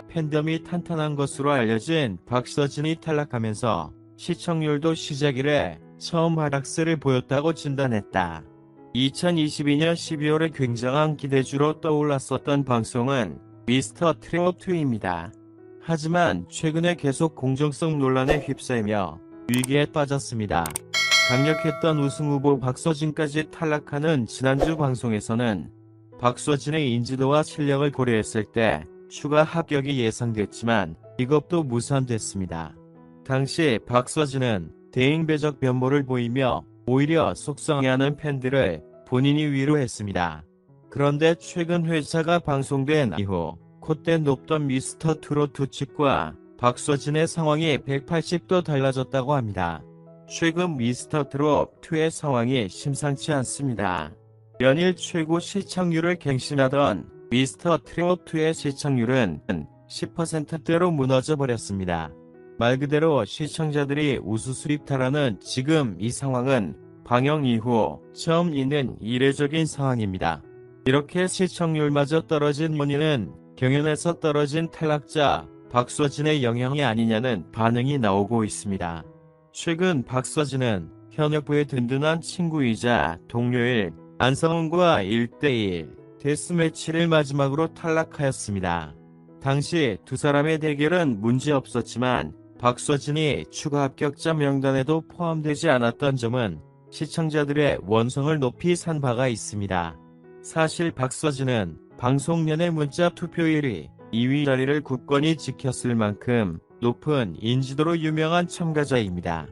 팬덤이 탄탄한 것으로 알려진 박서진이 탈락하면서 시청률도 시작 이래 처음 하락세를 보였다고 진단했다. 2022년 12월에 굉장한 기대주로 떠올랐었던 방송은 미스터 트롯2입니다. 하지만 최근에 계속 공정성 논란에 휩싸이며 위기에 빠졌습니다. 강력했던 우승후보 박서진까지 탈락하는 지난주 방송에서는 박서진의 인지도와 실력을 고려했을 때 추가 합격이 예상됐지만 이것도 무산됐습니다. 당시 박서진은 대인배적 면모를 보이며 오히려 속상해하는 팬들을 본인이 위로했습니다. 그런데 최근 회차가 방송된 이후 콧대 높던 미스터 트롯2 측과 박서진의 상황이 180도 달라졌다고 합니다. 최근 미스터트롯2의 상황이 심상치 않습니다. 연일 최고 시청률을 갱신하던 미스터트롯2의 시청률은 10%대로 무너져버렸습니다. 말 그대로 시청자들이 우수수입탈하는 지금 이 상황은 방영 이후 처음 있는 이례적인 상황입니다. 이렇게 시청률마저 떨어진 원인은 경연에서 떨어진 탈락자 박서진의 영향이 아니냐는 반응이 나오고 있습니다. 최근 박서진은 현역부의 든든한 친구이자 동료일 안성훈과 1대1 데스매치를 마지막으로 탈락하였습니다. 당시 두 사람의 대결은 문제없었지만 박서진이 추가 합격자 명단에도 포함되지 않았던 점은 시청자들의 원성을 높이 산 바가 있습니다. 사실 박서진은 방송 내내 문자 투표율 2위 자리를 굳건히 지켰을 만큼 높은 인지도로 유명한 참가자입니다.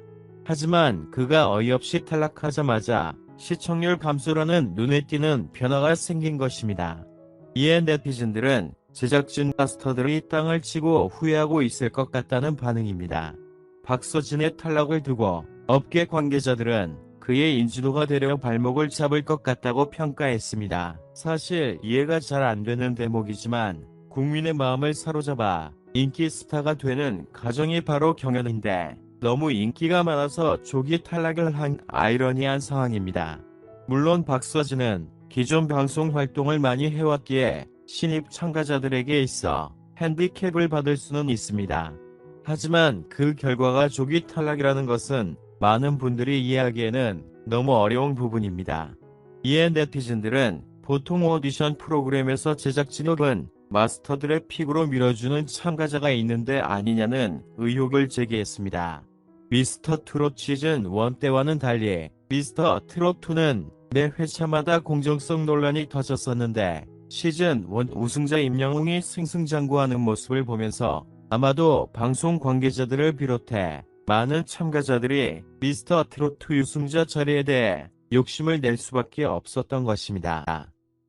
하지만 그가 어이없이 탈락하자마자 시청률 감소라는 눈에 띄는 변화가 생긴 것입니다. 이에 네티즌들은 제작진 마스터들이 땅을 치고 후회하고 있을 것 같다는 반응입니다. 박서진의 탈락을 두고 업계 관계자들은 그의 인지도가 되려 발목을 잡을 것 같다고 평가했습니다. 사실 이해가 잘 안 되는 대목이지만 국민의 마음을 사로잡아 인기 스타가 되는 과정이 바로 경연인데 너무 인기가 많아서 조기 탈락을 한 아이러니한 상황입니다. 물론 박서진은 기존 방송 활동을 많이 해왔기에 신입 참가자들에게 있어 핸디캡을 받을 수는 있습니다. 하지만 그 결과가 조기 탈락이라는 것은 많은 분들이 이해하기에는 너무 어려운 부분입니다. 이에 네티즌들은 보통 오디션 프로그램에서 제작진 혹은 마스터들의 픽으로 밀어주는 참가자가 있는데 아니냐는 의혹을 제기했습니다. 미스터트롯 시즌1 때와는 달리 미스터트롯2는 매 회차마다 공정성 논란이 터졌었는데 시즌1 우승자 임영웅이 승승장구하는 모습을 보면서 아마도 방송 관계자들을 비롯해 많은 참가자들이 미스터트롯2 우승자 자리에 대해 욕심을 낼 수밖에 없었던 것입니다.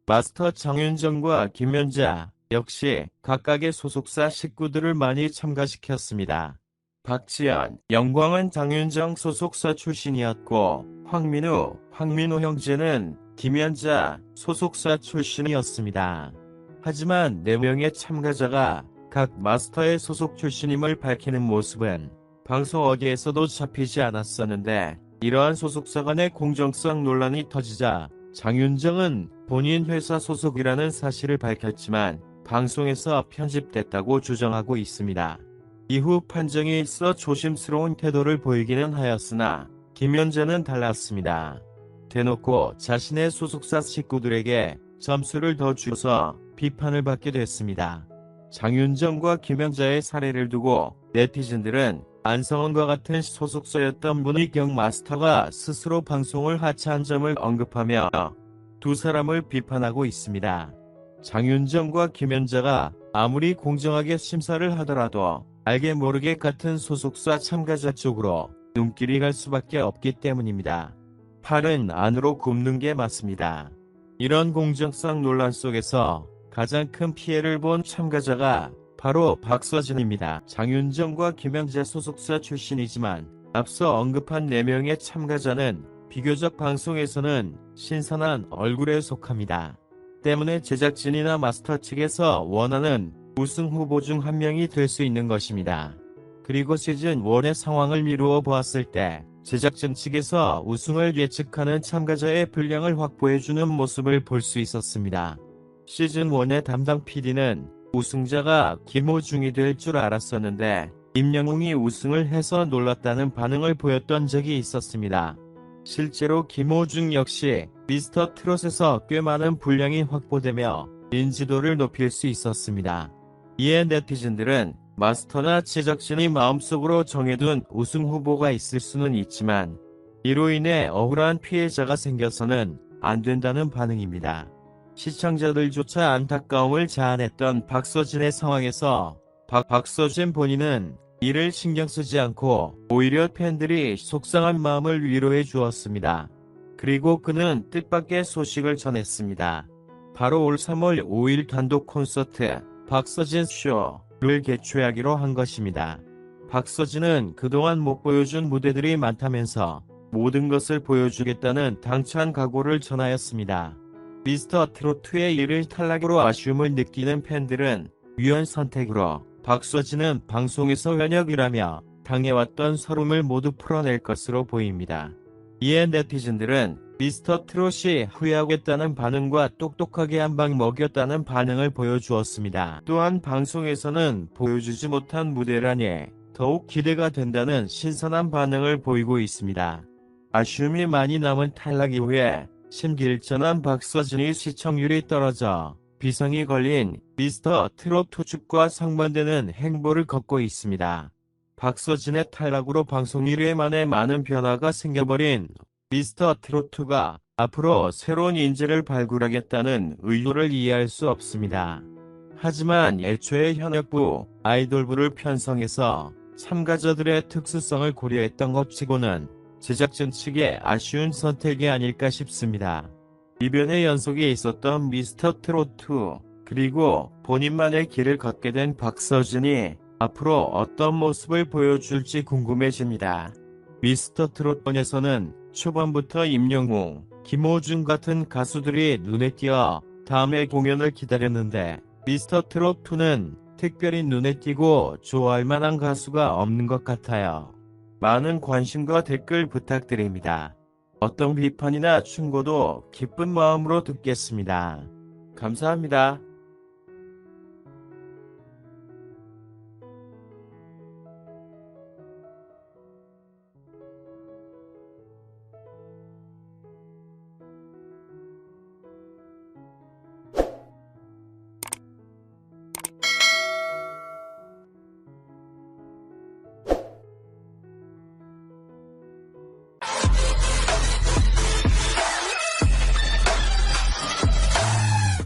마스터 장윤정과 김연자 역시 각각의 소속사 식구들을 많이 참가시켰습니다. 박지현, 영광은 장윤정 소속사 출신이었고 황민우 형제는 김연자 소속사 출신이었습니다. 하지만 4명의 참가자가 각 마스터의 소속 출신임을 밝히는 모습은 방송 어디에서도 잡히지 않았었는데 이러한 소속사 간의 공정성 논란이 터지자 장윤정은 본인 회사 소속이라는 사실을 밝혔지만 방송에서 편집됐다고 주장하고 있습니다. 이후 판정이 있어 조심스러운 태도를 보이기는 하였으나 김연자는 달랐습니다. 대놓고 자신의 소속사 식구들에게 점수를 더 주어서 비판을 받게 됐습니다. 장윤정과 김연자의 사례를 두고 네티즌들은 안성훈과 같은 소속사였던 문희경 마스터가 스스로 방송을 하차한 점을 언급하며 두 사람을 비판하고 있습니다. 장윤정과 김연자가 아무리 공정하게 심사를 하더라도 알게 모르게 같은 소속사 참가자 쪽으로 눈길이 갈 수밖에 없기 때문입니다. 팔은 안으로 굽는 게 맞습니다. 이런 공정성 논란 속에서 가장 큰 피해를 본 참가자가 바로 박서진입니다. 장윤정과 김연자 소속사 출신이지만 앞서 언급한 4명의 참가자는 비교적 방송에서는 신선한 얼굴에 속합니다. 때문에 제작진이나 마스터 측에서 원하는 우승 후보 중 한 명이 될 수 있는 것입니다. 그리고 시즌1의 상황을 미루어 보았을 때 제작진 측에서 우승을 예측하는 참가자의 분량을 확보해주는 모습을 볼 수 있었습니다. 시즌1의 담당 PD는 우승자가 김호중이 될 줄 알았었는데 임영웅이 우승을 해서 놀랐다는 반응을 보였던 적이 있었습니다. 실제로 김호중 역시 미스터 트롯에서 꽤 많은 분량이 확보되며 인지도를 높일 수 있었습니다. 이에 네티즌들은 마스터나 제작진이 마음속으로 정해둔 우승 후보가 있을 수는 있지만 이로 인해 억울한 피해자가 생겨서는 안 된다는 반응입니다. 시청자들조차 안타까움을 자아냈던 박서진의 상황에서 박서진 본인은 이를 신경 쓰지 않고 오히려 팬들이 속상한 마음을 위로해 주었습니다. 그리고 그는 뜻밖의 소식을 전했습니다. 바로 올 3월 5일 단독 콘서트 박서진 쇼를 개최하기로 한 것입니다. 박서진은 그동안 못 보여준 무대들이 많다면서 모든 것을 보여주겠다는 당찬 각오를 전하였습니다. 미스터 트로트의 1일 탈락으로 아쉬움을 느끼는 팬들은 위헌 선택으로 박서진은 방송에서 현역이라며 당해왔던 서름을 모두 풀어낼 것으로 보입니다. 이에 네티즌들은 미스터 트롯이 후회하겠다는 반응과 똑똑하게 한 방 먹였다는 반응을 보여주었습니다. 또한 방송에서는 보여주지 못한 무대라니 더욱 기대가 된다는 신선한 반응을 보이고 있습니다. 아쉬움이 많이 남은 탈락 이후에 심기일전한 박서진이 시청률이 떨어져 비상이 걸린 미스터 트롯 투축과 상반되는 행보를 걷고 있습니다. 박서진의 탈락으로 방송 1회 만에 많은 변화가 생겨버린 미스터 트롯2가 앞으로 새로운 인재를 발굴하겠다는 의도를 이해할 수 없습니다. 하지만 애초에 현역부, 아이돌부를 편성해서 참가자들의 특수성을 고려했던 것 치고는 제작진 측의 아쉬운 선택이 아닐까 싶습니다. 이변의 연속에 있었던 미스터 트롯2 그리고 본인만의 길을 걷게 된 박서진이 앞으로 어떤 모습을 보여줄지 궁금해집니다. 미스터 트롯1에서는 초반부터 임영웅, 김호중 같은 가수들이 눈에 띄어 다음의 공연을 기다렸는데 미스터 트롯2는 특별히 눈에 띄고 좋아할 만한 가수가 없는 것 같아요. 많은 관심과 댓글 부탁드립니다. 어떤 비판이나 충고도 기쁜 마음으로 듣겠습니다. 감사합니다.